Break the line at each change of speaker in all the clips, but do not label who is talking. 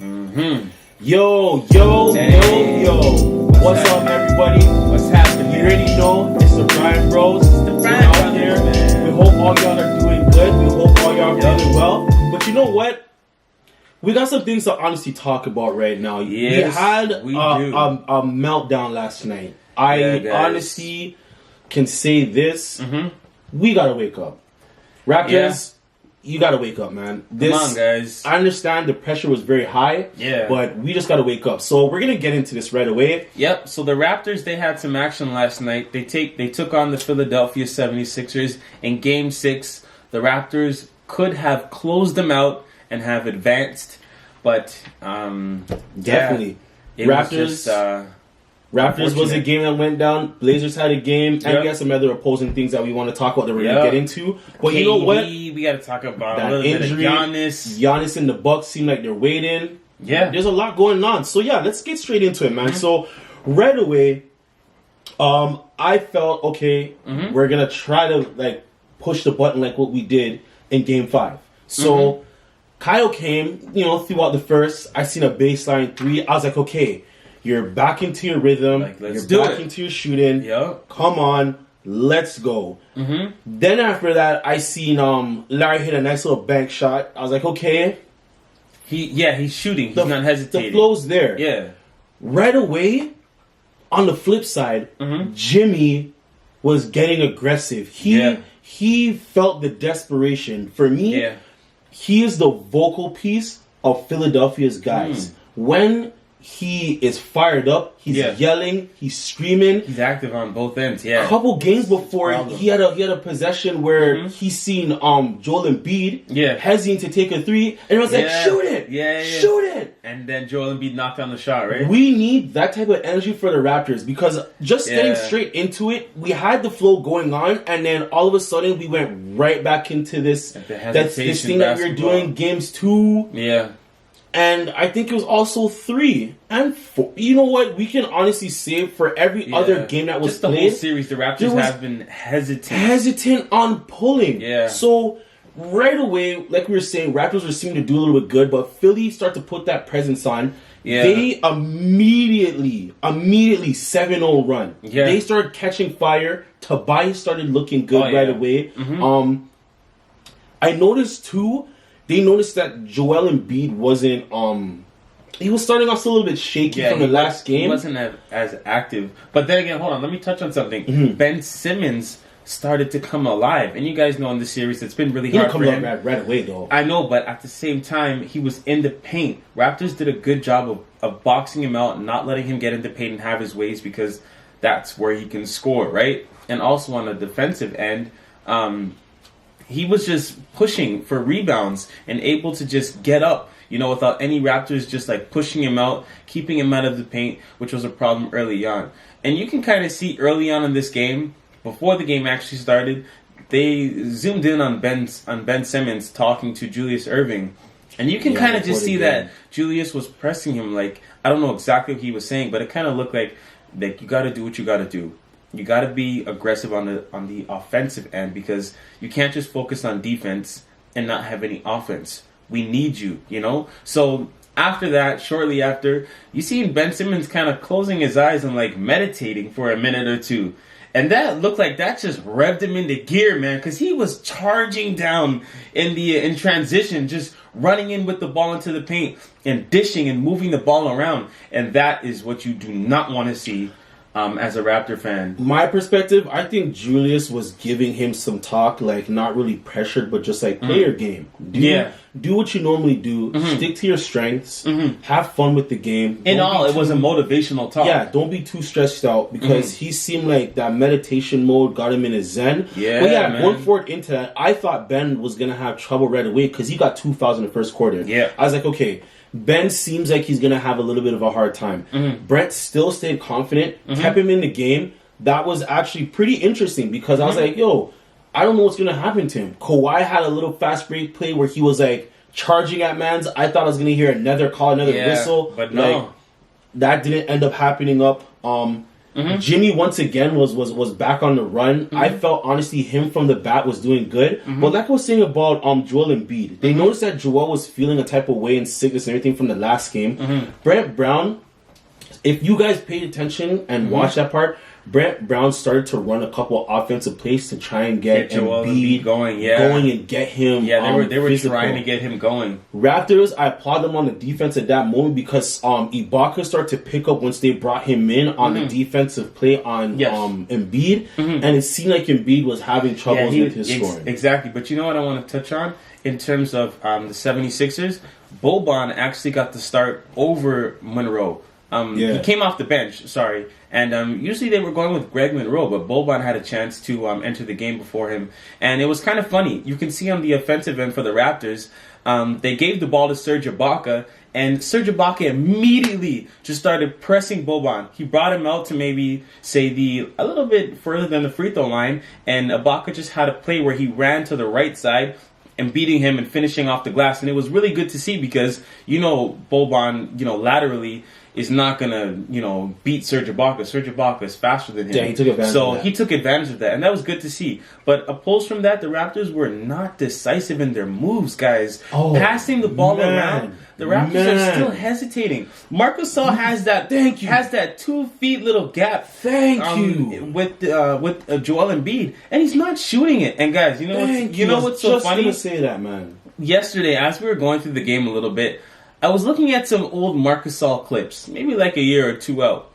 Mm-hmm.
Yo. What's up, everybody?
What's happening?
You already know it's the Bryan Bros.
It's the Bryan Brothers, man.
We hope all y'all are doing good. We hope all y'all are doing well. But you know what? We got some things to honestly talk about right now.
Yes,
we had
we do.
A meltdown last night. I honestly can say this.
Mm-hmm.
We gotta wake up. Raptors, you gotta wake up, man.
Come on, guys.
I understand the pressure was very high, but we just gotta wake up. So we're gonna get into this right away.
Yep, so the Raptors, they had some action last night. They took on the Philadelphia 76ers in Game 6. The Raptors could have closed them out and have advanced, but
definitely. Raptors was a game that went down. Blazers had a game, and we had some other opposing things that we want to talk about that we're gonna get into. But you know what?
We got to talk about
that
a little
injury.
bit of Giannis.
Giannis and the Bucks seem like they're waiting.
Yeah,
there's a lot going on. So let's get straight into it, man. Mm-hmm. So right away, I felt okay. Mm-hmm. We're gonna try to push the button like what we did in Game 5. So Kyle came, throughout the first. I seen a baseline three. I was like, okay. You're back into your rhythm. You're back into your shooting.
Yep.
Come on, let's go. Mm-hmm. Then after that, I seen Larry hit a nice little bank shot. I was like, okay.
He's shooting. He's not hesitating.
The flow's there.
Yeah.
Right away, on the flip side, Jimmy was getting aggressive. He felt the desperation. For me, he is the vocal piece of Philadelphia's guys. When he is fired up. He's yelling. He's screaming.
He's active on both ends.
A couple games before, he had a possession where he seen Joel Embiid hesitating to take a three, and it was like, shoot it, shoot it.
And then Joel Embiid knocked down the shot. Right.
We need that type of energy for the Raptors because just getting straight into it, we had the flow going on, and then all of a sudden we went right back into this this thing that we were doing games 2.
Yeah.
And I think it was also 3 and 4. You know what? We can honestly say for every other game that was played,
the whole series, the Raptors have been
hesitant on pulling.
Yeah.
So right away, like we were saying, Raptors were seeming to do a little bit good, but Philly started to put that presence on. Yeah. They immediately 7-0 run. Yeah. They started catching fire. Tobias started looking good right away. Mm-hmm. I noticed too. They noticed that Joel Embiid wasn't. He was starting off a little bit shaky from the last game.
He wasn't as active. But then again, hold on. Let me touch on something. Mm-hmm. Ben Simmons started to come alive, and you guys know in this series it's been really hard for him.
Right away, though.
I know, but at the same time, he was in the paint. Raptors did a good job of boxing him out, and not letting him get into paint and have his ways because that's where he can score, right? And also on the defensive end. He was just pushing for rebounds and able to just get up, without any Raptors just pushing him out, keeping him out of the paint, which was a problem early on. And you can kind of see early on in this game, before the game actually started, they zoomed in on Ben Simmons talking to Julius Erving. And you can kind of just see that Julius was pressing him I don't know exactly what he was saying, but it kind of looked like you got to do what you got to do. You got to be aggressive on the offensive end because you can't just focus on defense and not have any offense. We need you, So after that, shortly after, you see Ben Simmons kind of closing his eyes and meditating for a minute or two. And that looked like that just revved him into gear, man, because he was charging down in transition, just running in with the ball into the paint and dishing and moving the ball around. And that is what you do not want to see. As a Raptor fan,
my perspective, I think Julius was giving him some talk, not really pressured, but just play your game. Do what you normally do. Stick to your strengths. Have fun with the game.
It was a motivational talk.
Yeah, don't be too stressed out because he seemed like that meditation mode got him in his zen. But going forward into that, I thought Ben was gonna have trouble right away because he got 2 fouls in the first quarter.
Yeah,
I was like, okay. Ben seems like he's going to have a little bit of a hard time. Brett still stayed confident, kept him in the game. That was actually pretty interesting because I was like, yo, I don't know what's going to happen to him. Kawhi had a little fast break play where he was charging at mans. I thought I was going to hear another call, another whistle.
But no.
That didn't end up happening up. Jimmy once again was back on the run. I felt honestly him from the bat was doing good. But like I was saying about Joel Embiid, they noticed that Joel was feeling a type of way and sickness and everything from the last game. Brett Brown, if you guys paid attention and watched that part, Brett Brown started to run a couple of offensive plays to try and get Embiid going and get him.
Yeah, they were trying to get him going.
Raptors, I applaud them on the defense at that moment because Ibaka started to pick up once they brought him in on the defensive play on Embiid, and it seemed like Embiid was having troubles with his scoring.
Exactly, but you know what I want to touch on in terms of the 76ers? Boban actually got the start over Monroe. He came off the bench, and usually they were going with Greg Monroe, but Boban had a chance to enter the game before him. And it was kind of funny. You can see on the offensive end for the Raptors, they gave the ball to Serge Ibaka, and Serge Ibaka immediately just started pressing Boban. He brought him out to maybe, say, a little bit further than the free throw line, and Ibaka just had a play where he ran to the right side and beating him and finishing off the glass. And it was really good to see because, Boban, laterally is not going to, beat Serge Ibaka. Serge Ibaka is faster than him.
Yeah, he took advantage of that.
He took advantage of that, and that was good to see. But opposed from that, the Raptors were not decisive in their moves, guys. Passing the ball around, the Raptors are still hesitating. Marc Gasol has that 2 feet little gap. With Joel Embiid, and he's not shooting it. And guys, you know what's so funny?
Just gonna say that, man.
Yesterday, as we were going through the game a little bit, I was looking at some old Marc Gasol clips, maybe like a year or two out.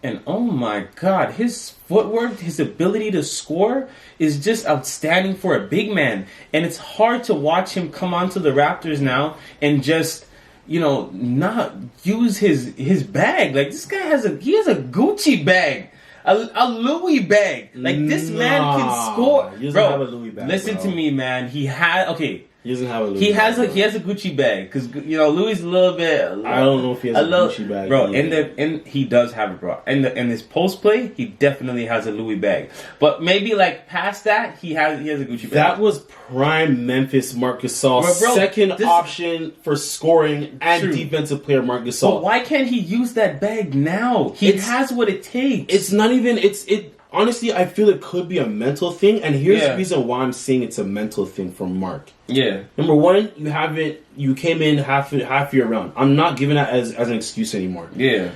And oh my God, his footwork, his ability to score is just outstanding for a big man. And it's hard to watch him come onto the Raptors now and just, not use his bag. Like, this guy has a Gucci bag. A Louis bag. Like, this man can score.
He doesn't have a Louis bag.
Listen to me, man. He doesn't have a Louis
bag.
He has a Gucci bag because Louis is a little bit.
I don't know if he has a Gucci bag,
bro. He does have it, bro. In his post play, he definitely has a Louis bag. But maybe like past that, he has a Gucci bag.
That was prime Memphis Marc Gasol, second option for scoring and defensive player Marc Gasol.
But why can't he use that bag now? He has what it takes.
It's not even. Honestly, I feel it could be a mental thing, and here's the reason why I'm saying it's a mental thing from Mark.
Yeah.
Number one, you came in half year round. I'm not giving that as an excuse anymore.
Yeah.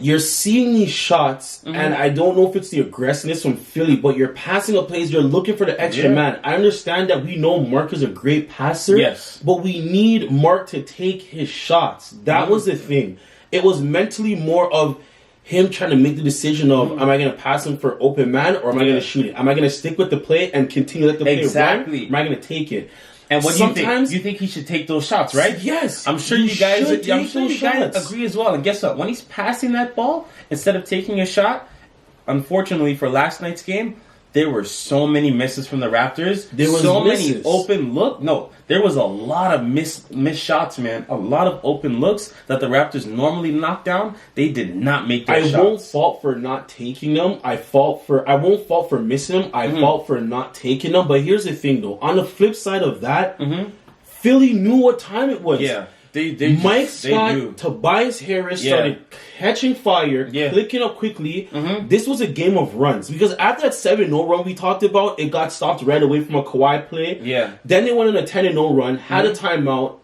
You're seeing these shots, and I don't know if it's the aggressiveness from Philly, but you're passing up plays, you're looking for the extra man. I understand that we know Mark is a great passer, but we need Mark to take his shots. That was the thing. It was mentally more of him trying to make the decision of, am I going to pass him for open man or am I going to shoot it? Am I going to stick with the play and continue to let the play run? Or am I going to take it?
And what do you think? You think he should take those shots, right?
Yes.
I'm sure you guys agree as well. And guess what? When he's passing that ball, instead of taking a shot, unfortunately for last night's game, there were so many misses from the Raptors. There was so many open look. No, there was a lot of missed shots, man. A lot of open looks that the Raptors normally knock down. They did not make those shots.
I won't fault for not taking them. I won't fault for missing them. I fault for not taking them. But here's the thing, though. On the flip side of that, Philly knew what time it was.
Yeah.
Mike Scott, Tobias Harris started catching fire, clicking up quickly. This was a game of runs. Because after that 7-0 run we talked about, it got stopped right away from a Kawhi play.
Yeah.
Then they went on a 10-0 run, had a timeout.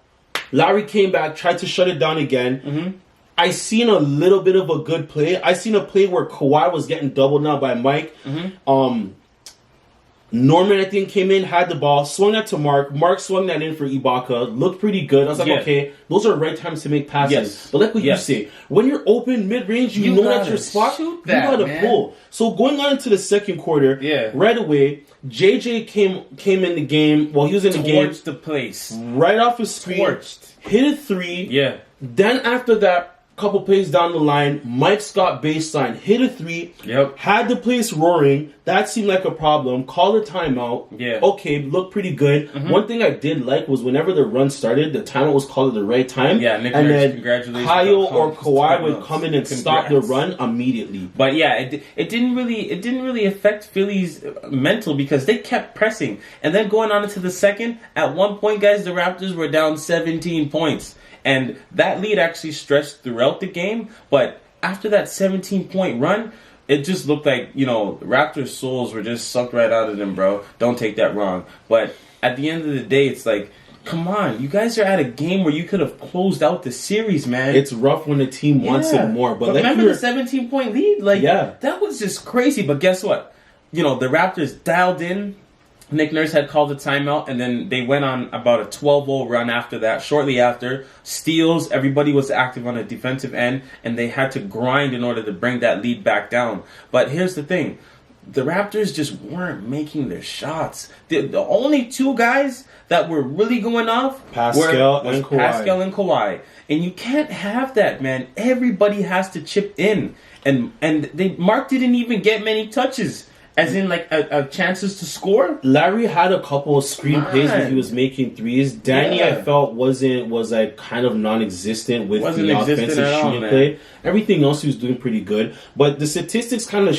Larry came back, tried to shut it down again. I seen a little bit of a good play. I seen a play where Kawhi was getting doubled now by Mike. Norman, I think, came in, had the ball, swung that to Mark. Mark swung that in for Ibaka. Looked pretty good. I was like, okay, those are the right times to make passes.
Yes.
But like what you say, when you're open mid-range, you know that's your spot. You got to pull. So going on into the second quarter, right away, JJ came in the game. Well, he was in the game.
Torched the place.
Right off his screen. Hit a three.
Yeah.
Then after that, couple plays down the line, Mike Scott baseline, hit a three, had the place roaring. That seemed like a problem. Call a timeout.
Yeah.
Okay, looked pretty good. One thing I did like was whenever the run started, the timeout was called at the right time.
Yeah, Nick
and then
congratulations.
Kyle or Kawhi would come in and stop the run immediately.
But yeah, it didn't really affect Philly's mental because they kept pressing. And then going on into the second, at one point, guys, the Raptors were down 17 points. And that lead actually stretched throughout the game. But after that 17-point run, it just looked like, Raptors' souls were just sucked right out of them, bro. Don't take that wrong. But at the end of the day, it's like, come on, you guys are at a game where you could have closed out the series, man.
It's rough when the team wants it more. But like
remember the 17-point lead? That was just crazy. But guess what? The Raptors dialed in. Nick Nurse had called a timeout, and then they went on about a 12-0 run after that. Shortly after, steals, everybody was active on a defensive end, and they had to grind in order to bring that lead back down. But here's the thing. The Raptors just weren't making their shots. The only two guys that were really going off
Pascal and
Kawhi. And you can't have that, man. Everybody has to chip in. And Mark didn't even get many touches. As in, like, a chances to score?
Larry had a couple of screen plays when he was making threes. Danny, I felt, was like kind of non-existent with the offensive shooting play. Everything else he was doing pretty good. But the statistics kind of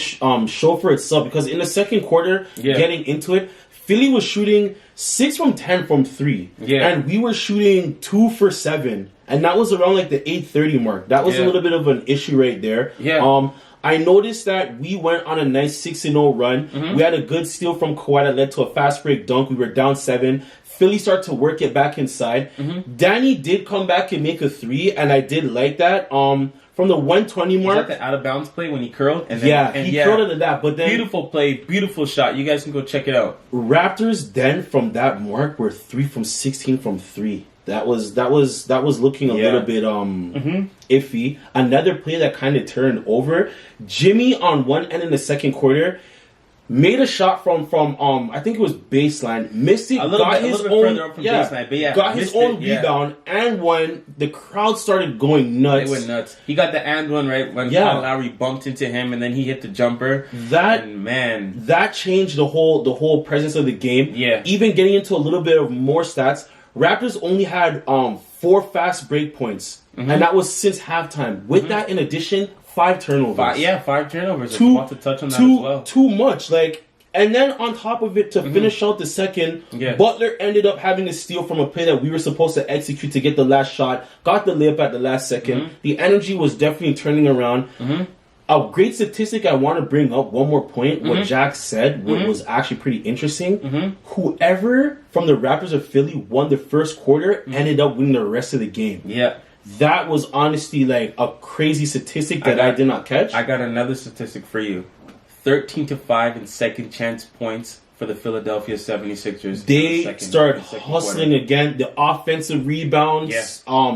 show for itself, because in the second quarter, getting into it, Philly was shooting 6 from 10 from 3. Yeah. And we were shooting 2 for 7. And that was around like the 8:30 mark. That was a little bit of an issue right there. Yeah. I noticed that we went on a nice 6-0 run. Mm-hmm. We had a good steal from Kawhi that led to a fast break dunk. We were down 7. Philly started to work it back inside. Mm-hmm. Danny did come back and make a 3, and I did like that. From the 120 mark.
Was that the out of bounds play when he curled?
And then, he curled into that. But then
beautiful play, beautiful shot. You guys can go check it out.
Raptors then from that mark were 3 from 16 from 3. That was looking a little bit iffy. Another play that kind of turned over. Jimmy on one end in the second quarter made a shot from I think it was baseline, missed it, got his own rebound, and when the crowd started going nuts.
They went nuts. He got the and one right when Kyle Lowry bumped into him, and then he hit the jumper.
That changed the whole presence of the game. Yeah. Even getting into a little bit of more stats. Raptors only had 4 fast break points, and that was since halftime. With that, in addition, 5 turnovers.
5 turnovers. I want to touch on that as well.
Too much. And then on top of it, to finish out the second, Butler ended up having to steal from a play that we were supposed to execute to get the last shot. Got the layup at the last second. The energy was definitely turning around. A great statistic I want to bring up, one more point, what Jack said was actually pretty interesting. Whoever from the Raptors of Philly won the first quarter ended up winning the rest of the game. Yeah. That was honestly like a crazy statistic that I did not catch.
I got another statistic for you. 13-5 in second chance points for the Philadelphia 76ers.
They started hustling again. The offensive rebounds.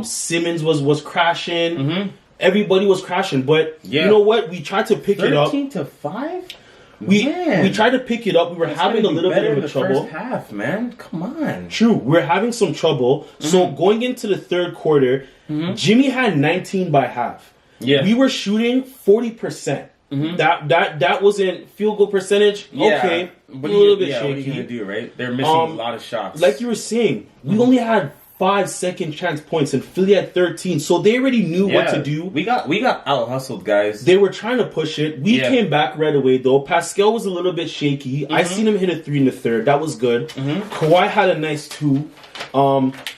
Simmons was crashing. Everybody was crashing, but you know what? We tried to pick it up.
13-5?
We tried to pick it up. We were having a little bit of trouble.
First half, man. Come on.
True. We're having some trouble. So going into the third quarter, Jimmy had 19 by half. Yeah. We were shooting 40%. That wasn't field goal percentage. Okay.
But a little bit shaky. What are you going to do, right? They're missing a lot of shots.
Like you were saying, we only had 5 second chance points and Philly had 13, so they already knew what to do.
We got out hustled, guys.
They were trying to push it. We came back right away though. Pascal was a little bit shaky. I seen him hit a 3 in the third. That was good. Kawhi had a nice 2.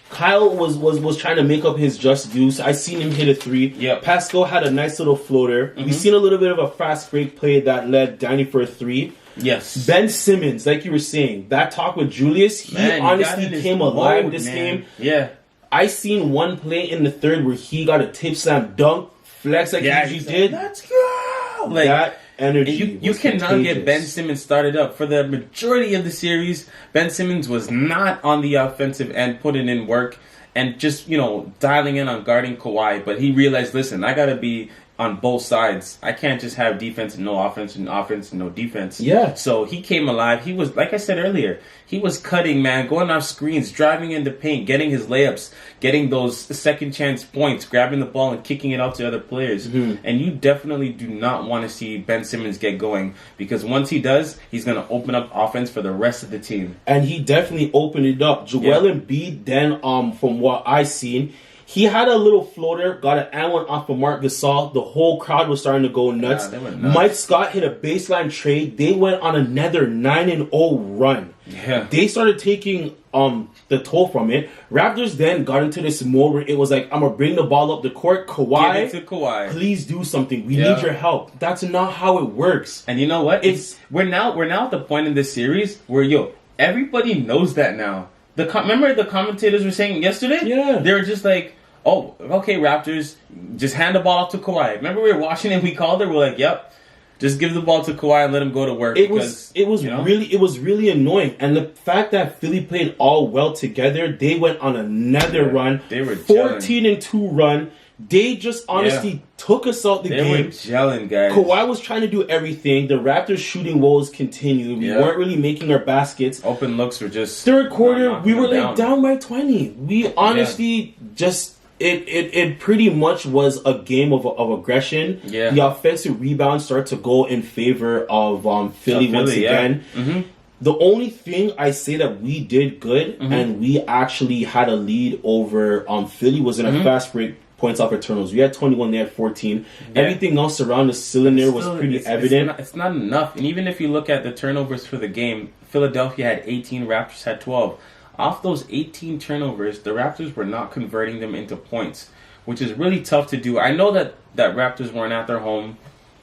Kyle was trying to make up his just dues. I seen him hit a 3. Yep. Pascal had a nice little floater. We seen a little bit of a fast break play that led Danny for a 3. Yes. Ben Simmons, like you were saying, that talk with Julius, he honestly came alive this game. Yeah. I seen one play in the third where he got a tip slam dunk, flex like he usually did. Let's go!
Like, that energy. You cannot get Ben Simmons started up. For the majority of the series, Ben Simmons was not on the offensive end putting in work and just, dialing in on guarding Kawhi. But he realized, listen, I got to be on both sides. I can't just have defense and no offense and offense and no defense. Yeah. So he came alive. He was, like I said earlier, he was cutting, man, going off screens, driving in the paint, getting his layups, getting those second chance points, grabbing the ball and kicking it out to other players. And you definitely do not want to see Ben Simmons get going, because once he does, he's going to open up offense for the rest of the team.
And he definitely opened it up. Joel Embiid, then, from what I seen, he had a little floater, got an and one off of Marc Gasol. The whole crowd was starting to go nuts. They went nuts. Mike Scott hit a baseline trade. They went on another 9-0 run. Yeah. They started taking the toll from it. Raptors then got into this mode where it was like, I'm gonna bring the ball up the court. Kawhi,
give it to Kawhi.
Please do something. We need your help. That's not how it works.
And you know what? We're now at the point in this series where everybody knows that now. Remember the commentators were saying yesterday?
Yeah,
they were just like, oh, okay, Raptors, just hand the ball off to Kawhi. Remember we were watching it, we called it, we're like, yep. Just give the ball to Kawhi and let him go to work. It was
really annoying, and the fact that Philly played all well together, they went on another run.
They were
14-2 run. They just honestly took us out the game.
They were gelling, guys.
Kawhi was trying to do everything. The Raptors' shooting woes continued. We weren't really making our baskets.
Open looks were just
third quarter. We were like down by 20. We honestly just. It pretty much was a game of aggression. Yeah. The offensive rebounds start to go in favor of Philly once again. Yeah. Mm-hmm. The only thing I say that we did good and we actually had a lead over Philly was in a fast break points off our turnovers. We had 21, they had 14. Yeah. Everything else around the cylinder was pretty evident.
It's not enough. And even if you look at the turnovers for the game, Philadelphia had 18, Raptors had 12. Off those 18 turnovers, the Raptors were not converting them into points, which is really tough to do. I know that Raptors weren't at their home.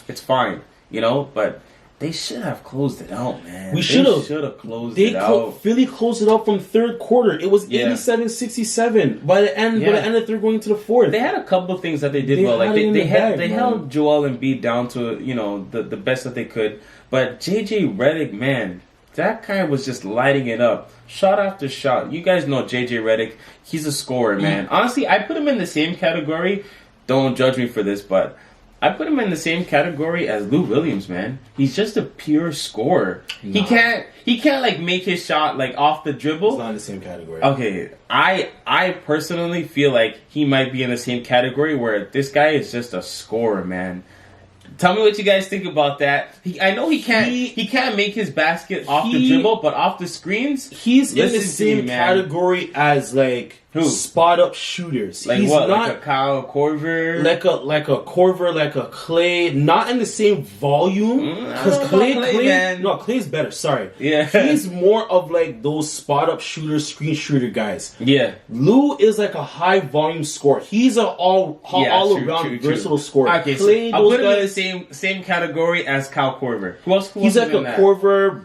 It's fine, but they should have closed it out, man.
They should have
closed it out.
Philly closed it out from third quarter. It was 87-67. By the end of third going to the fourth.
They had a couple of things that they did well. Like they held Joel Embiid down to, the best that they could. But JJ Redick, man, that guy was just lighting it up. Shot after shot. You guys know JJ Redick. He's a scorer, man. Honestly, I put him in the same category. Don't judge me for this, but I put him in the same category as Lou Williams, man. He's just a pure scorer. Nah. He can't like make his shot like off the dribble.
He's not in the same category.
Okay. I personally feel like he might be in the same category where this guy is just a scorer, man. Tell me what you guys think about that. I know he can't make his basket off the dribble, but off the screens,
he's in the same category as like spot up shooters.
Like
he's
what?
Not,
like a Kyle Korver,
like a Korver, like a Clay. Not in the same volume because Clay's better. Sorry, he's more of like those spot up shooters, screen shooter guys.
Yeah,
Lou is like a high volume scorer. He's an all around versatile scorer.
Okay, Clay, so I'll put him in the same category as Kyle Korver. Who else?
He's like a Korver.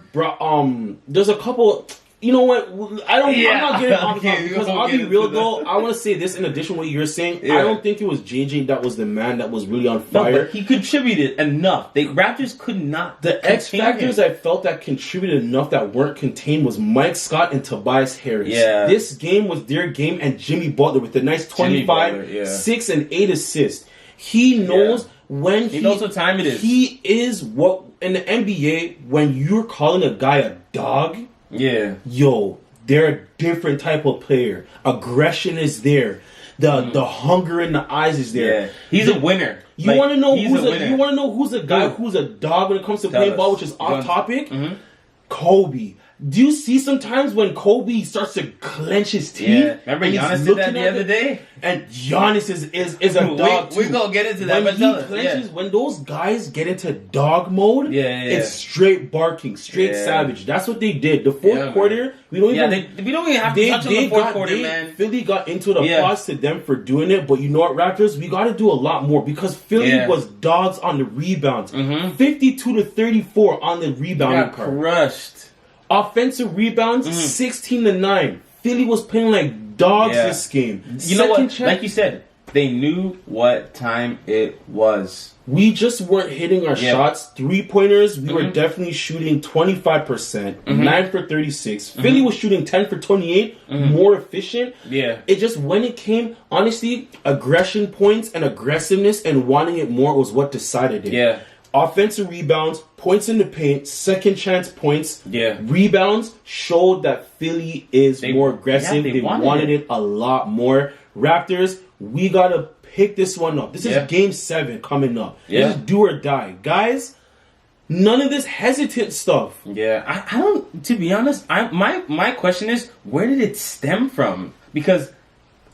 There's a couple. You know what? I'm not getting off because I'll be real though. I want to say this in addition to what you're saying. I don't think it was JJ that was the man that was really on fire.
No, but he contributed enough. The Raptors could not.
The X factors I felt that contributed enough that weren't contained was Mike Scott and Tobias Harris. Yeah. This game was their game, and Jimmy Butler with the nice 25, 6 and 8 assists. He knows when
he knows what time it is.
He is what in the NBA when you're calling a guy a dog.
Yeah.
Yo, they're a different type of player. Aggression is there. The hunger in the eyes is there.
Yeah. He's a winner.
You want to know who's a guy who's a dog when it comes to playing ball, which is off topic? Mm-hmm. Kobe. Do you see sometimes when Kobe starts to clench his teeth?
Yeah. Remember Giannis did that the other day?
And Giannis is a dog too.
We're going to get into that.
When those guys get into dog mode, it's straight barking, straight savage. That's what they did. The fourth quarter, we don't even have to touch on the fourth quarter, man. Philly got into the applause to them for doing it, but you know what, Raptors? We got to do a lot more because Philly was dogs on the rebounds. 52-34 on the rebounding part.
Crushed.
Offensive rebounds, 16-9. Philly was playing like dogs this game.
You know what? Like you said, they knew what time it was.
We just weren't hitting our shots. 3-pointers, we were definitely shooting 25%, 9 for 36. Philly was shooting 10 for 28, more efficient.
Yeah.
It just, when it came, honestly, aggression points and aggressiveness and wanting it more was what decided it.
Yeah.
Offensive rebounds, points in the paint, second chance points, rebounds showed that Philly is more aggressive. They wanted it a lot more. Raptors, we got to pick this one up. This is game 7 coming up. This is do or die. Guys, none of this hesitant stuff.
Yeah, I don't, to be honest, my question is, where did it stem from? Because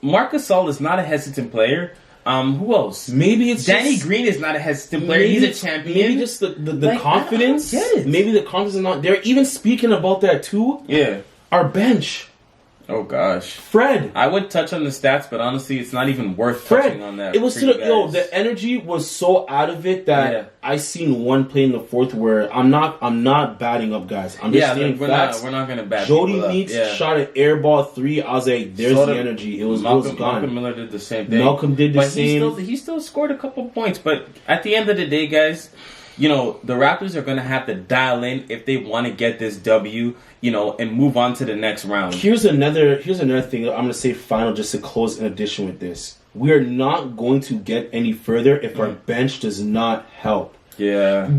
Marc Gasol is not a hesitant player. Who else?
Maybe it's
Danny Green is not a hesitant player. He's a champion.
Maybe just the confidence. I don't get it. Maybe the confidence is not there. Even speaking about that too.
Yeah.
Our bench.
Oh gosh,
Fred.
I would touch on the stats, but honestly, it's not even worth touching on that.
It was the energy was so out of it that I seen one play in the fourth where I'm not batting up, guys. I'm just saying facts.
We're not gonna bat.
Jody Meeks shot an air ball 3. I was like, there's the energy. It was gone.
Malcolm Miller did the same thing.
Malcolm did the same.
He still scored a couple points, but at the end of the day, guys, you know, the Raptors are going to have to dial in if they want to get this W, you know, and move on to the next round.
Here's another thing I'm going to say final just to close in addition with this. We are not going to get any further if our bench does not help.
Yeah.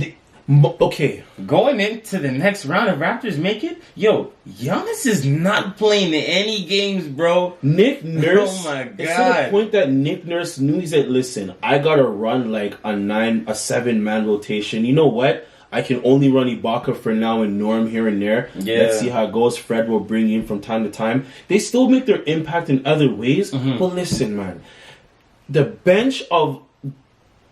Okay.
Going into the next round, if Raptors make it, yo, Giannis is not playing any games, bro.
Nick Nurse.
Oh my god.
It's to the point that Nick Nurse knew. He said, "Listen, I gotta run like a 7-man rotation. You know what? I can only run Ibaka for now and Norm here and there.
Yeah.
Let's see how it goes. Fred will bring in from time to time. They still make their impact in other ways. But listen, man, the bench of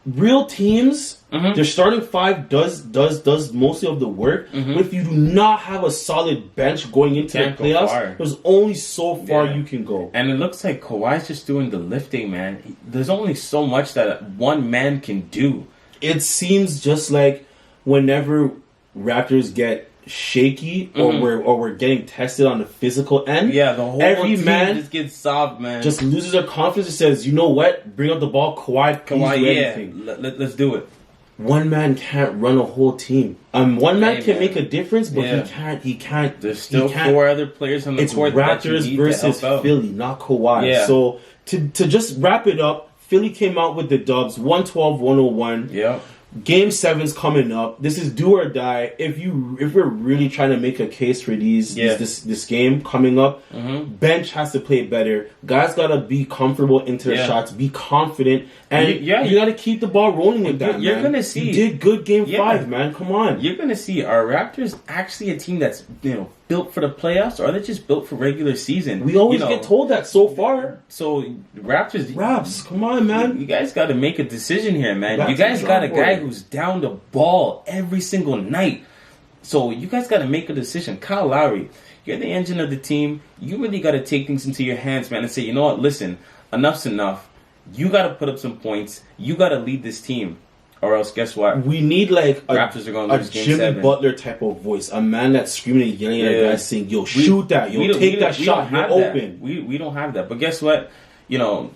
real teams." Their starting 5 does mostly of the work, but if you do not have a solid bench going into the playoffs, there's only so far you can go.
And it looks like Kawhi's just doing the lifting, man. There's only so much that one man can do.
It seems just like whenever Raptors get shaky or we're getting tested on the physical end,
the whole team
man
just gets soft, man.
Just loses their confidence and says, you know what? Bring up the ball, Kawhi, do everything.
Let's do it.
One man can't run a whole team. One man can make a difference, but he can't.
There's still 4 other players on the court.
It's Raptors versus Philly, not Kawhi. Yeah. So to just wrap it up, Philly came out with the dubs, 112-101.
Yeah.
Game 7's coming up. This is do or die. If we're really trying to make a case for this game coming up, bench has to play better. Guys gotta be comfortable into their shots, be confident, and you gotta keep the ball rolling with that.
You're gonna see
you did good game 5, man. Come on.
You're gonna see our Raptors actually a team that's built for the playoffs, or are they just built for regular season?
We always get told that so far.
So Raptors,
Raps, come on, man.
You guys got to make a decision here, man. You guys got a guy who's down the ball every single night. So you guys got to make a decision. Kyle Lowry, you're the engine of the team. You really got to take things into your hands, man, and say, you know what? Listen, enough's enough. You got to put up some points. You got to lead this team. Or else, guess what?
We need like
Raptors are going to lose Game
Jimmy
7.
Butler type of voice, a man that's screaming and yelling at guys, saying, "Yo, shoot that! Yo, take that shot! You're open."
We don't have that. But guess what? You know,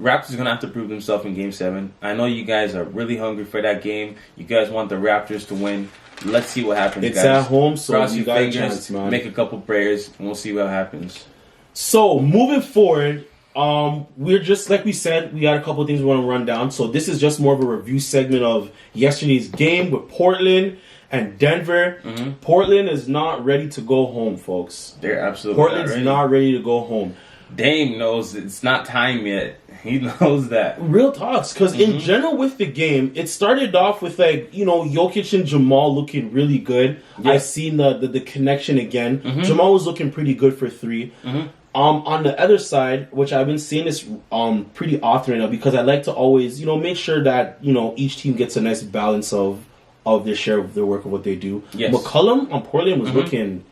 Raptors are going to have to prove themselves in Game 7. I know you guys are really hungry for that game. You guys want the Raptors to win. Let's see what happens.
It's
guys.
at home, so
cross
you
your
got
fingers,
a chance, man.
Make a couple prayers, and we'll see what happens.
So moving forward. We're just like we said, we got a couple of things we want to run down. So this is just more of a review segment of yesterday's game with Portland and Denver. Portland is not ready to go home, folks.
They're absolutely
Portland's not ready to go home.
Dame knows it's not time yet. He knows that.
Real talks, because in general with the game, it started off with Jokic and Jamal looking really good. I've seen the connection again. Jamal was looking pretty good for 3. On the other side, which I've been seeing this pretty often right now, because I like to always, make sure that, each team gets a nice balance of their share of their work of what they do.
Yes.
McCollum on Portland was looking...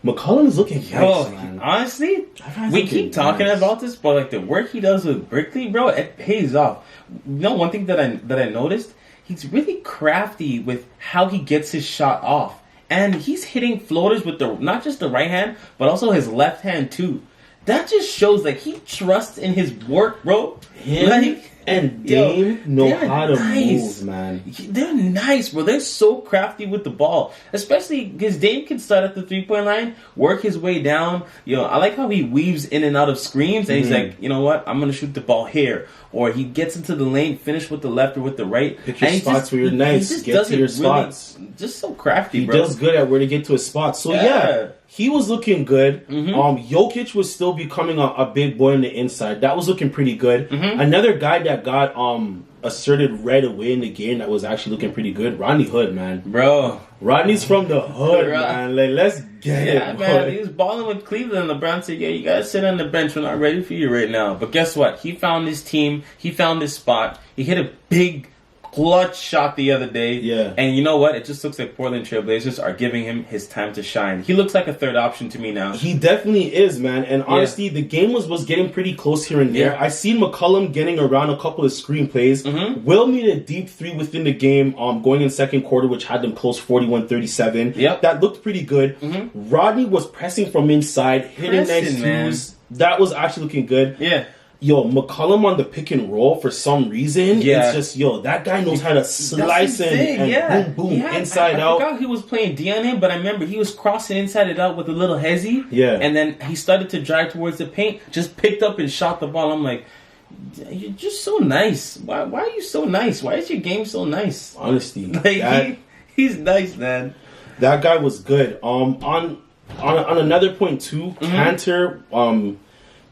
McCollum is looking nice, man.
Honestly, we keep talking about this, but like the work he does with Brickley, bro, it pays off. One thing that I noticed, he's really crafty with how he gets his shot off. And he's hitting floaters with not just the right hand, but also his left hand too. That just shows like he trusts in his work, bro.
And Dame know how to move, man.
They're nice, bro. They're so crafty with the ball. Especially because Dame can start at the 3-point line, work his way down. I like how he weaves in and out of screens, and he's like, you know what? I'm going to shoot the ball here. Or he gets into the lane, finish with the left or with the right.
Pick your spots where you're nice. Get to your spots.
Just so crafty, bro.
He does good at where to get to his spot. So, he was looking good. Jokic was still becoming a big boy on the inside. That was looking pretty good. Another guy that got asserted right away in the game that was actually looking pretty good, Rodney Hood, man.
Bro.
Rodney's from the hood, man. Like, let's get it, boy.
Man. He was balling with Cleveland. LeBron said, you gotta sit on the bench. We're not ready for you right now. But guess what? He found his team. He found his spot. He hit a big clutch shot the other day.
Yeah.
And you know what? It just looks like Portland Trailblazers are giving him his time to shine. He looks like a third option to me now.
He definitely is, man. And honestly, the game was getting pretty close here and there. I seen McCollum getting around a couple of screen plays. Will made a deep three within the game, going in second quarter, which had them close 41-37.
Yep.
That looked pretty good. Rodney was pressing from inside, hitting nice twos. That was actually looking good.
Yeah.
Yo, McCollum on the pick and roll for some reason. It's just, that guy knows how to slice and boom, inside out.
I forgot he was playing D on him, but I remember he was crossing inside it out with a little hezzy.
Yeah.
And then he started to drive towards the paint, just picked up and shot the ball. I'm like, you're just so nice. Why are you so nice? Why is your game so nice?
Honestly.
Like, he's nice, man.
That guy was good. On another point, too, Cantor,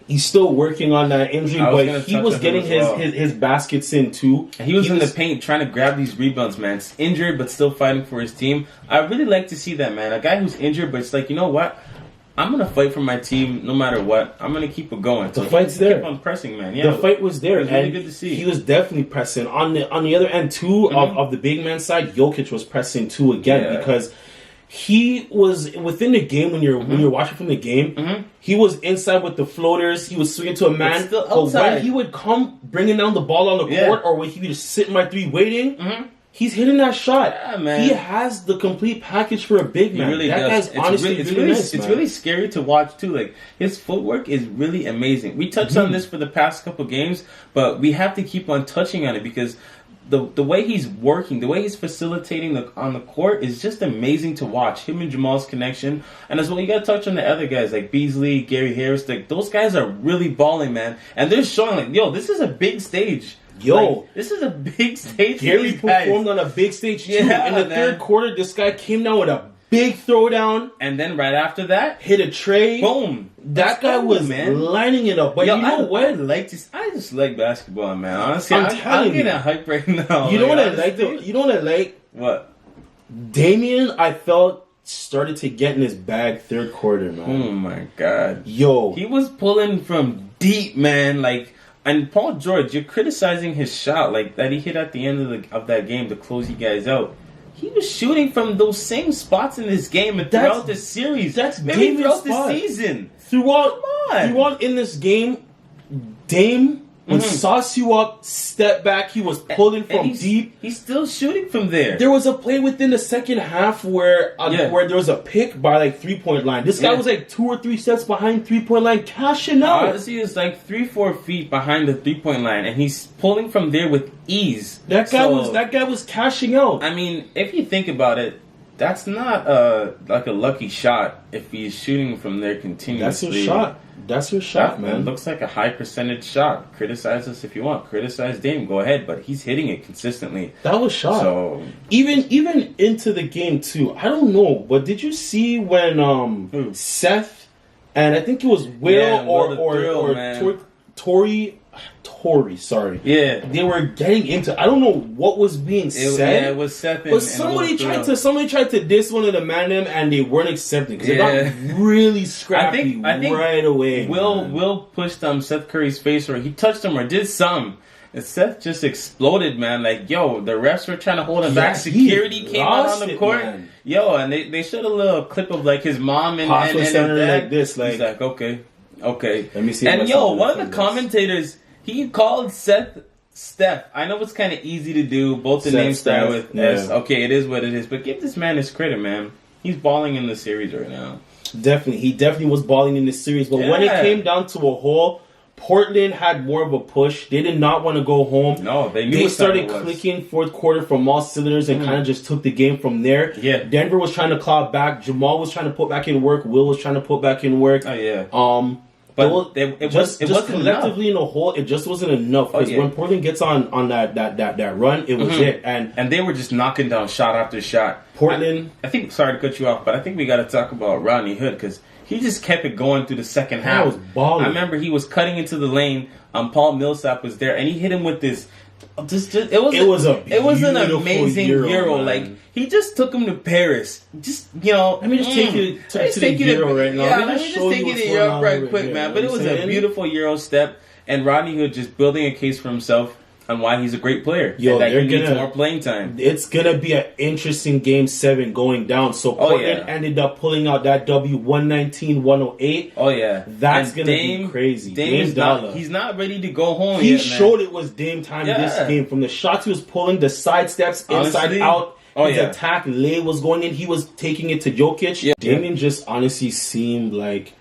he's still working on that injury, but he was getting his baskets in too.
He was in the paint trying to grab these rebounds, man. Injured, but still fighting for his team. I really like to see that, man. A guy who's injured, but it's like, you know what? I'm going to fight for my team no matter what. I'm going to keep it going.
The fight's there.
Keep on pressing, man. Yeah,
the fight was there.
It was really good to see.
He was definitely pressing. On the other end, too, of the big man side, Jokic was pressing, too, again, because he was within the game when you're watching from the game. He was inside with the floaters. He was swinging to a man. But when he would come bringing down the ball on the court, or when he would just sit in my three waiting, he's hitting that shot. Yeah, man. He has the complete package for a big man.
He really
that
does.
guy's honestly really nice,
it's really scary to watch too. Like, his footwork is really amazing. We touched on this for the past couple games, but we have to keep on touching on it because the way he's working, the way he's facilitating on the court is just amazing to watch. Him and Jamal's connection. And as well, you got to touch on the other guys like Beasley, Gary Harris. Like, those guys are really balling, man. And they're showing like, yo, this is a big stage. This is a big stage.
Gary performed on a big stage too. In the third quarter, this guy came down with a big throwdown.
And then right after that,
hit a tray.
Boom.
That guy was lining it up. But you know what?
I just like basketball, man. Honestly,
I'm
getting hype right now.
You know what I like though? You know what I like?
What?
Damian, I felt, started to get in his bag third quarter, man.
Oh my god.
Yo.
He was pulling from deep, man. Like, and Paul George, you're criticizing his shot like that he hit at the end of that game to close you guys out. He was shooting from those same spots in this game and throughout the series.
That's
maybe throughout the season.
Throughout in this game, Dame would sauce you up, step back. He was pulling from deep.
He's still shooting from there.
There was a play within the second half where there was a pick by like 3-point line. This guy was like 2 or 3 steps behind 3-point line, cashing out.
Honestly, it's like 3-4 feet behind the 3-point line, and he's pulling from there with ease.
That guy was cashing out.
I mean, if you think about it, that's not like a lucky shot if he's shooting from there continuously.
That's his shot. That's your shot, man.
It looks like a high percentage shot. Criticize us if you want. Criticize Dame. Go ahead, but he's hitting it consistently.
That was shot.
So
even into the game too. I don't know, but did you see when Seth and I think it was Will or Tory, sorry.
Yeah.
They were getting into, I don't know what was being said.
Yeah, it was Seth
but somebody tried to diss one of the man them and they weren't accepting because they got really scrappy I think right away.
Will pushed Seth Curry's face, or he touched him or did something. And Seth just exploded, man. Like, yo, the refs were trying to hold him back. Security came out on the court. Man. Yo, and they showed a little clip of like his mom and his dad.
Like this, like,
he's like, okay. Let me see.
And
yo, one of the commentators, he called Seth Steph. I know it's kind of easy to do. Both the names start with S. Okay, it is what it is. But give this man his credit, man. He's balling in the series right now.
Definitely. He definitely was balling in this series. But when it came down to a hole, Portland had more of a push. They did not want to go home.
No, they knew
They started clicking fourth quarter from all cylinders and kind of just took the game from there.
Yeah.
Denver was trying to claw back. Jamal was trying to put back in work. Will was trying to put back in work.
Oh, yeah.
But it wasn't collectively enough. In a whole, it just wasn't enough. Because when Portland gets on that run, it was it.
And they were just knocking down shot after shot.
Portland.
I think, sorry to cut you off, but I think we got to talk about Rodney Hood because he just kept it going through the second half.
Was balling.
I remember he was cutting into the lane. Paul Millsap was there, and he hit him with this. It was an amazing Euro. Like, he just took him to Paris. Just,
let me just take you to the Euro right now.
Yeah, let me just take you to Europe right quick, man. But it was a beautiful Euro step, and Rodney Hood just building a case for himself. and why he's a great player.
Yo,
and that he needs more playing time.
It's gonna be an interesting Game 7 going down. So Portland ended up pulling out that W 119-108.
Oh yeah,
that's gonna be crazy.
Dame he's not ready to go home.
He showed it was Dame time this game. From the shots he was pulling, the side steps, inside out. His attack lay was going in. He was taking it to Jokic. Yeah. Damian just honestly seemed like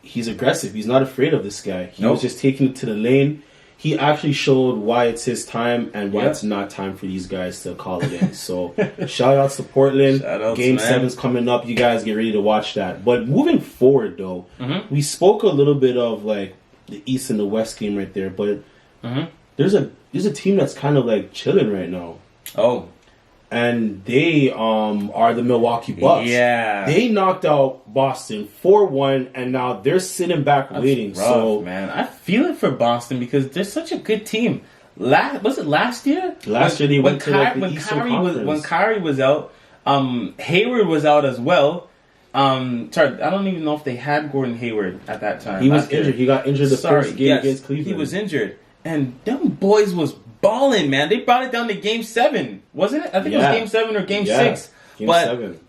he's aggressive. He's not afraid of this guy. He was just taking it to the lane. He actually showed why it's his time and why it's not time for these guys to call it in. So, shout outs to Portland. Game 7's coming up. You guys get ready to watch that. But moving forward, though, we spoke a little bit of like the East and the West game right there. But there's a team that's kind of like chilling right now.
Oh.
And they are the Milwaukee Bucks.
Yeah.
They knocked out Boston 4-1, and now they're sitting back waiting.
Rough,
so,
man, I feel it for Boston because they're such a good team. Was it last year?
Last year they went to the Eastern Conference.
When Kyrie was out, Hayward was out as well. I don't even know if they had Gordon Hayward at that time.
He was injured. He got injured the first game against Cleveland.
He was injured. And them boys was balling, man. They brought it down to Game 7, wasn't it? I think it was Game 7 or Game 6.
Game 7.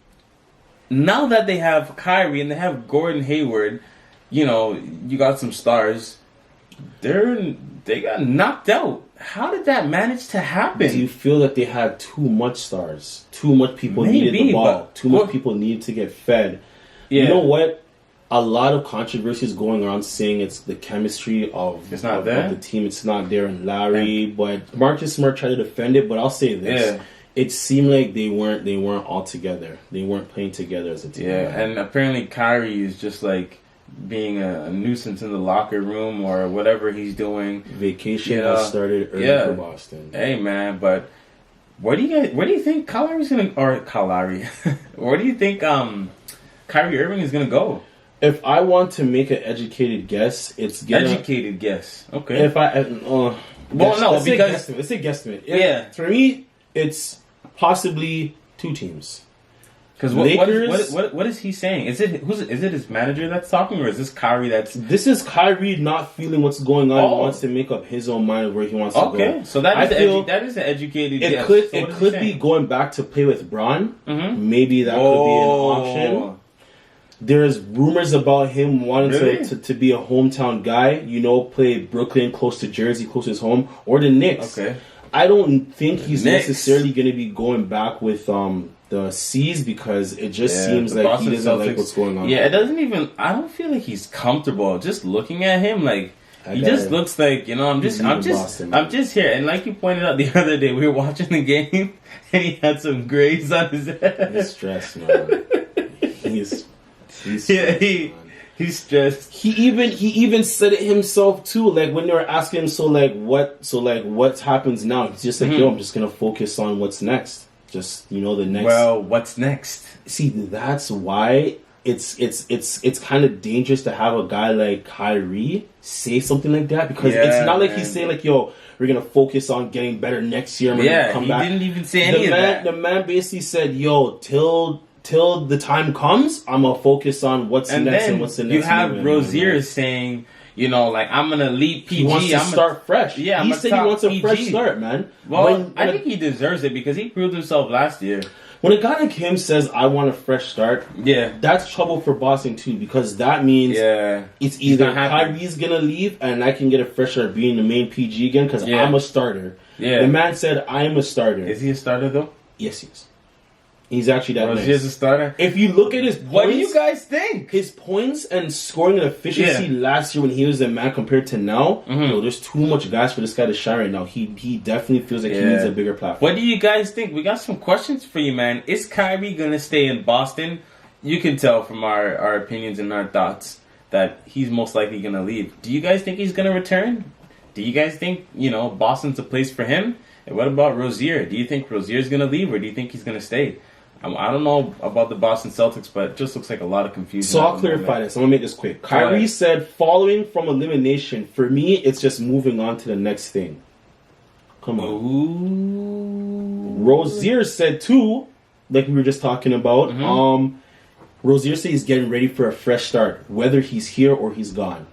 Now that they have Kyrie and they have Gordon Hayward, you got some stars. They got knocked out. How did that manage to happen?
Do you feel that they had too much stars? Too much people needed the ball. Too much people needed to get fed. Yeah. You know what? A lot of controversy is going around saying it's the chemistry of the team. It's not there in Lowry, but Marcus Smart tried to defend it. But I'll say this: it seemed like they weren't all together. They weren't playing together as a team.
Yeah, and apparently Kyrie is just like being a nuisance in the locker room or whatever he's doing.
Vacation has started early for Boston.
Hey man, but where do you think Kyrie's gonna where do you think Kyrie Irving is gonna go?
If I want to make an educated guess, it's
educated guess. Okay.
If I let's say guesstimate. For me, it's possibly two teams.
Because what is he saying? Is it his manager that's talking, or is this Kyrie that's?
This is Kyrie not feeling what's going on. He wants to make up his own mind of where he wants to go.
Okay, so that is an educated guess.
It could be going back to play with Bron. Mm-hmm. Maybe that could be an option. There's rumors about him wanting to be a hometown guy. Play Brooklyn, close to Jersey, close to his home, or the Knicks. Okay. I don't think he's necessarily going to be going back with the C's because it just seems like Boston he doesn't like what's going on.
Yeah, it doesn't even. I don't feel like he's comfortable. Just looking at him, like he just looks like I'm just here. And like you pointed out the other day, we were watching the game, and he had some grays on his head.
He's stressed, man. He's stressed,
he's stressed.
He even said it himself too. Like when they were asking him, what happens now? He's just like, I'm just gonna focus on what's next. Just the next.
Well, what's next?
See, that's why it's kind of dangerous to have a guy like Kyrie say something like that because it's not like he's saying like, "Yo, we're gonna focus on getting better next year." And we're gonna come back.
He didn't even say any of that.
The man basically said, "Yo, till the time comes, I'm gonna focus on what's next and what's the next."
You have Rozier saying, I'm gonna lead PG.
He wants to start fresh.
Yeah,
he said he wants a fresh start, man.
Well, I think he deserves it because he proved himself last year.
When a guy like him says, "I want a fresh start," that's trouble for Boston too because that means it's either Kyrie's gonna leave and I can get a fresh start being the main PG again because I'm a starter. Yeah, the man said, "I am a starter."
Is he a starter though?
Yes, he is. He's actually that nice.
He's a starter.
If you look at his points,
what do you guys think?
His points and scoring and efficiency last year when he was the man compared to now, there's too much gas for this guy to shine right now. He definitely feels like he needs a bigger platform.
What do you guys think? We got some questions for you, man. Is Kyrie gonna stay in Boston? You can tell from our opinions and our thoughts that he's most likely gonna leave. Do you guys think he's gonna return? Do you guys think Boston's a place for him? And what about Rozier? Do you think Rozier's gonna leave, or do you think he's gonna stay? I don't know about the Boston Celtics, but it just looks like a lot of confusion.
So I'll clarify this. I'm going to make this quick. Kyrie said, following from elimination, for me, it's just moving on to the next thing. Come on. Ooh. Rozier said, too, like we were just talking about, Rozier said he's getting ready for a fresh start, whether he's here or he's gone.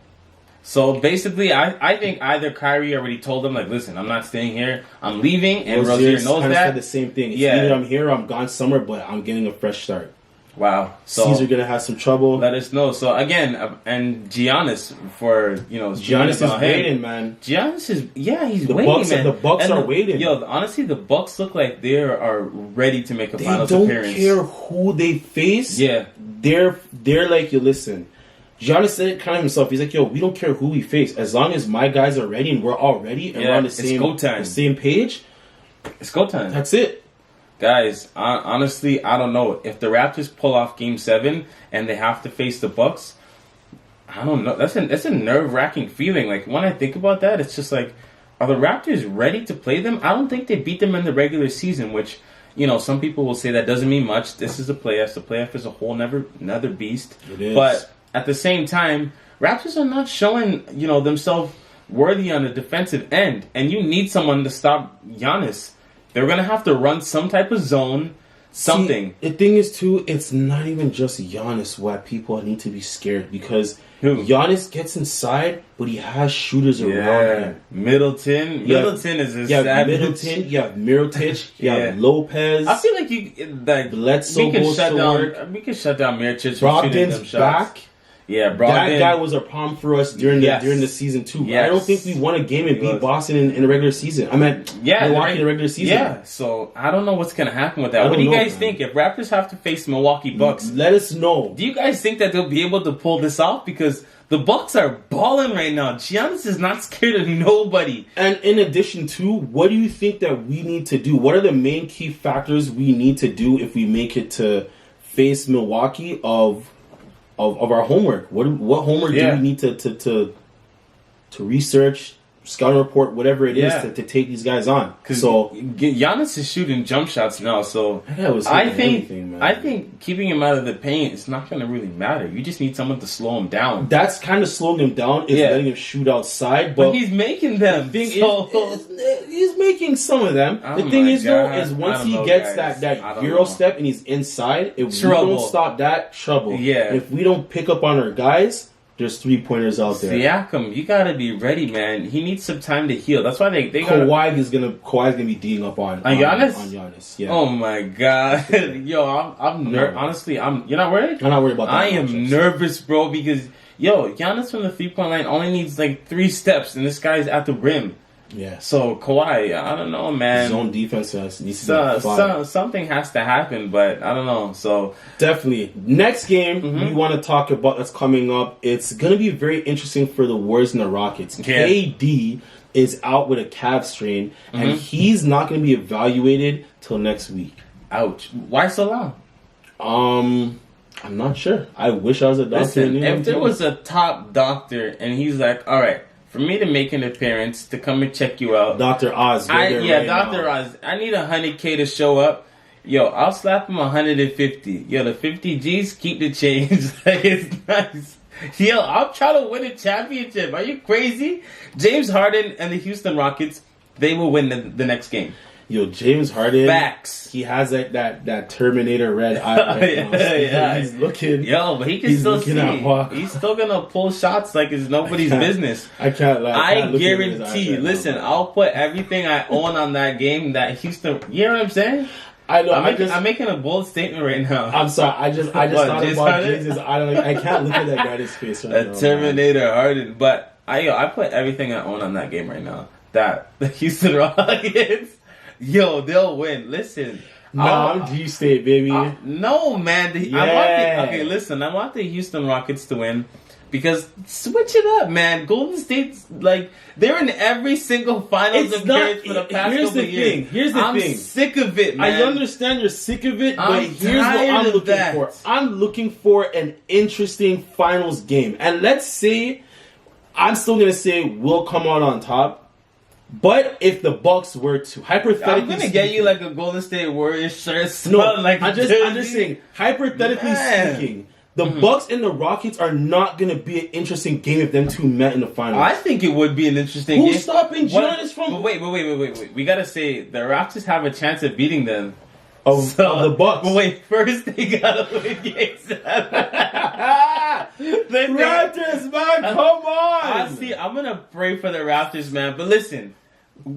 So basically, I think either Kyrie already told them, like, listen, I'm not staying here. I'm leaving, and Rozier knows that.
Said the same thing. It's either I'm here or I'm gone somewhere, but I'm getting a fresh start.
Wow. So
Caesar gonna have some trouble.
Let us know. So again, and Giannis for
Giannis is waiting, man.
Giannis is he's waiting, man.
The Bucks are waiting.
Yo, honestly, the Bucks look like they are ready to make a finals appearance.
They don't care who they face.
Yeah,
they're like, yo, listen. Giannis said it kind of himself. He's like, yo, we don't care who we face as long as my guys are ready and we're all ready and we're on the same page.
It's go time.
That's it.
Guys, honestly, I don't know. If the Raptors pull off Game 7 and they have to face the Bucks, I don't know. That's a nerve-wracking feeling. Like, when I think about that, it's just like, are the Raptors ready to play them? I don't think they beat them in the regular season, which, some people will say that doesn't mean much. This is the playoffs. The playoff is a whole another beast.
It is.
But at the same time, Raptors are not showing, themselves worthy on the defensive end. And you need someone to stop Giannis. They're going to have to run some type of zone, something.
See, the thing is, too, it's not even just Giannis why people need to be scared. Because Giannis gets inside, but he has shooters around him.
Middleton is a savage.
Middleton, you have Mirotic, you have Lopez.
I feel like
Bledsoe goes to work.
We can shut down Mirotic.
Brogdon's back.
Yeah, Brogdon.
That guy was a problem for us during the season too. Yes. I don't think we won a game and beat Boston in the regular season. I meant Milwaukee in the regular season.
Yeah, so I don't know what's going to happen with that. What do you guys think? If Raptors have to face Milwaukee Bucks,
let us know.
Do you guys think that they'll be able to pull this off? Because the Bucks are balling right now. Giannis is not scared of nobody.
And in addition to, what do you think that we need to do? What are the main key factors we need to do if we make it to face Milwaukee of our homework? What homework do we need to research, scouting report, whatever it is to take these guys on?
So Giannis is shooting jump shots now, so I think keeping him out of the paint is not going to really matter. You just need someone to slow him down.
That's kind of slowing him down is letting him shoot outside, but
he's making them.
He's making some of them. The thing is, though, is once he gets that Euro step and he's inside, if we don't stop that, trouble.
Yeah.
If we don't pick up on our guys, there's 3-pointers out there.
Siakam, you gotta be ready, man. He needs some time to heal. That's why they
Kawhi's gonna be D'ing up on
Giannis.
On Giannis. Yeah.
Oh my god, yo, honestly, you're not worried.
I'm not worried about that.
I am nervous, bro, because Giannis from the 3-point line only needs like 3 steps, and this guy's at the rim.
Yeah.
So Kawhi, I don't know, man.
Zone defense needs to
something has to happen, but I don't know. So
definitely, next game we want to talk about that's coming up. It's gonna be very interesting for the Warriors and the Rockets.
Yeah.
KD is out with a calf strain, and he's not gonna be evaluated till next week.
Ouch! Why so long?
I'm not sure. I wish I was a doctor.
Listen, if there was a top doctor and he's like, all right, for me to make an appearance, to come and check you out.
Dr. Oz.
Dr. Oz. I need 100K to show up. Yo, I'll slap him 150. Yo, the 50 G's, keep the change. Like, it's nice. Yo, I'll try to win a championship. Are you crazy? James Harden and the Houston Rockets, they will win the next game.
Yo, James Harden.
Facts.
He has that Terminator red eye right now. He's looking.
Yo, but he can still see. He's still gonna pull shots like it's nobody's business.
I can't lie.
I guarantee. Listen, I'll put everything I own on that game. That Houston. You know what I'm saying?
I know.
I'm making a bold statement right now.
I'm sorry. I just thought about Jesus. I can't look at that guy's face right now.
Terminator Harden. But I put everything I own on that game right now. That the Houston Rockets. Yo, they'll win. Listen.
No, I'm G-State, baby.
No, man. I want the Houston Rockets to win because switch it up, man. Golden State's like, they're in every single finals appearance for the past couple of years.
Here's the thing.
I'm sick of it, man.
I understand you're sick of it, but here's what I'm looking for. I'm looking for an interesting finals game. And let's say, I'm still going to say we'll come out on top. But if the Bucks were to hypothetically,
I'm gonna get you like a Golden State Warriors shirt.
No, I'm just saying. Hypothetically speaking, the Bucks and the Rockets are not gonna be an interesting game if them two met in the finals.
I think it would be an interesting game.
Who's stopping Giannis from?
Wait. We gotta say the Raptors have a chance of beating them.
Of the Bucks.
But wait, first they gotta win game 7.
Raptors, man, come on.
Honestly, I'm gonna pray for the Raptors, man. But listen,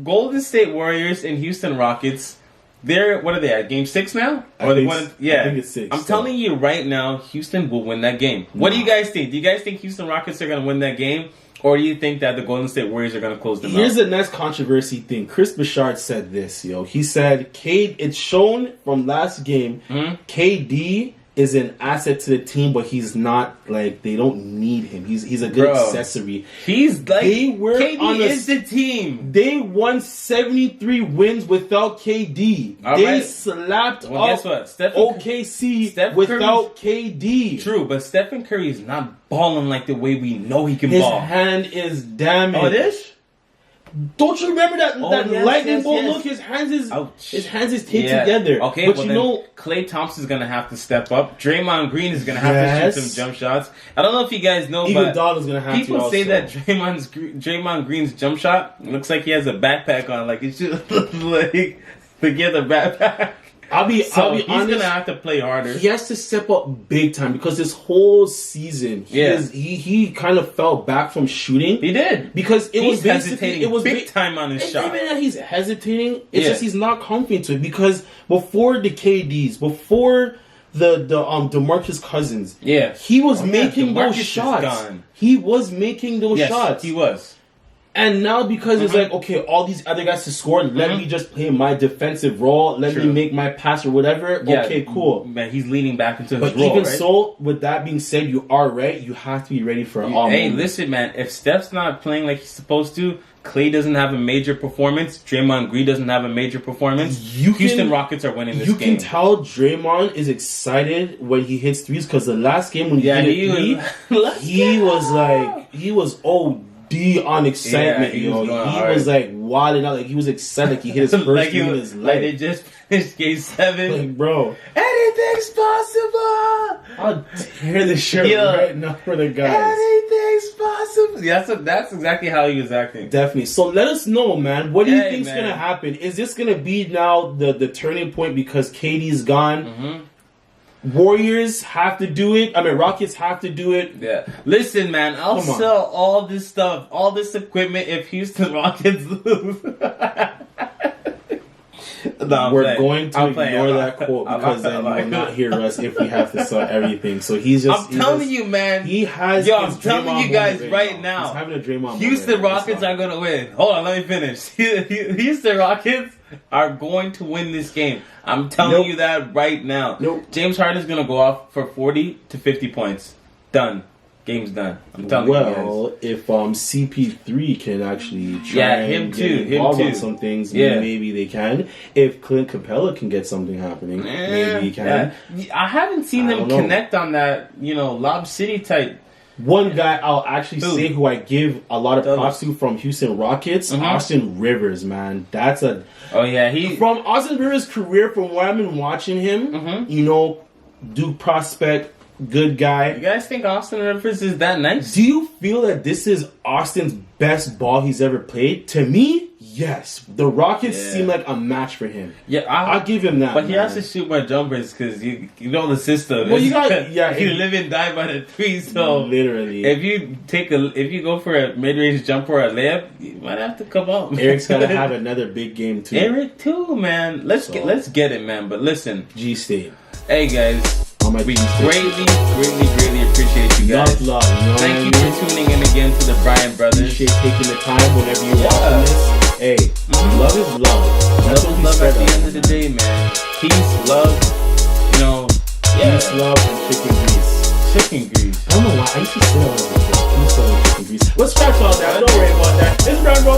Golden State Warriors and Houston Rockets. What are they at? Game 6 now?
I think it's 6.
I'm telling you right now, Houston will win that game. What do you guys think? Do you guys think Houston Rockets are gonna win that game? Or do you think that the Golden State Warriors are going to close them out?
Here's the next controversy thing. Chris Bouchard said this, yo. He said, it's shown from last game, KD is an asset to the team, but he's not, like, they don't need him. He's a good accessory.
He's like, KD is the team.
They won 73 wins without KD. They slapped up
guess what?
OKC without KD.
True, but Stephen Curry is not balling like the way we know he can ball.
His hand is damaged.
Oh, it is?
Don't you remember that lightning bolt look? His hands is taped together.
Okay, but Klay Thompson's gonna have to step up. Draymond Green is gonna have to shoot some jump shots. I don't know if you guys know, but
gonna have
people say that Draymond Green's jump shot looks like he has a backpack on. Like it's just like forget the backpack.
I'll be honest.
He's gonna have to play harder.
He has to step up big time because this whole season, he kind of fell back from shooting.
He did
because
he's hesitating. It was big time on his shot.
Even that he's hesitating, it's just he's not confident to it because before the KDs, before the DeMarcus Cousins, he was making those shots. He was making those shots.
He was.
And now because it's like, okay, all these other guys to score, let me just play my defensive role, let me make my pass or whatever. Yeah, okay, cool.
Man, he's leaning back into his role,
But even so, with that being said, you are right. You have to be ready for all moments.
Listen, man, if Steph's not playing like he's supposed to, Klay doesn't have a major performance, Draymond Green doesn't have a major performance, Houston Rockets are winning this game.
You can tell Draymond is excited when he hits threes because the last game when he hit a three, he was on excitement,
He
was like wilding out, like he was excited, like he hit his first three in his life.
Like they just finished game 7.
Like, bro,
anything's possible.
I'll tear the shirt right now for the guys.
Anything's possible. Yeah, that's exactly how he was acting.
Definitely. So let us know, man. What do you think's gonna happen? Is this gonna be now the turning point because KD's gone? Warriors have to do it. I mean, Rockets have to do it.
Yeah. Listen, man, I'll sell all this stuff, all this equipment if Houston Rockets lose.
We're going to ignore that quote because then you will not hear us if we have to sell everything. So he's just...
I'm telling you, man. I'm telling you guys right now.
He's having a Draymond
Houston Rockets are going to win. Hold on, let me finish. Houston Rockets are going to win this game. I'm telling you that right now. James Harden's going to go off for 40 to 50 points. Done. Game's done. I'm telling you guys.
If CP3 can actually try
him
get involved on some things, maybe they can. If Clint Capella can get something happening, maybe he can.
I haven't seen them connect on that, Lob City type.
One guy I'll actually say who I give a lot of props to from Houston Rockets, Austin Rivers, man. That's a... From Austin Rivers' career, from what I've been watching him, Duke prospect, good guy.
You guys think Austin Rivers is that nice?
Do you feel that this is Austin's best ball he's ever played? To me, yes. The Rockets seem like a match for him. Yeah, I'll give him that.
But he has to shoot more jumpers because you know the system.
Well, you got
you live and die by the three. So
literally,
if you go for a mid-range jump or a layup, you might have to come up.
Eric's got to have another big game too.
Eric too, man. Let's get it, man. But listen,
G State.
Hey guys. We greatly appreciate you guys.
Love,
Thank you for tuning in again to the Bryan Brothers.
Appreciate taking the time whenever you're watching this. Hey, love is love.
Love is love at the end of the day, man. Peace, love,
peace, love, and chicken grease.
Chicken grease.
I don't know why. I used to say all that before. Peace, love, and chicken grease. Let's scratch all that. Don't worry about that. It's Bryan Brothers.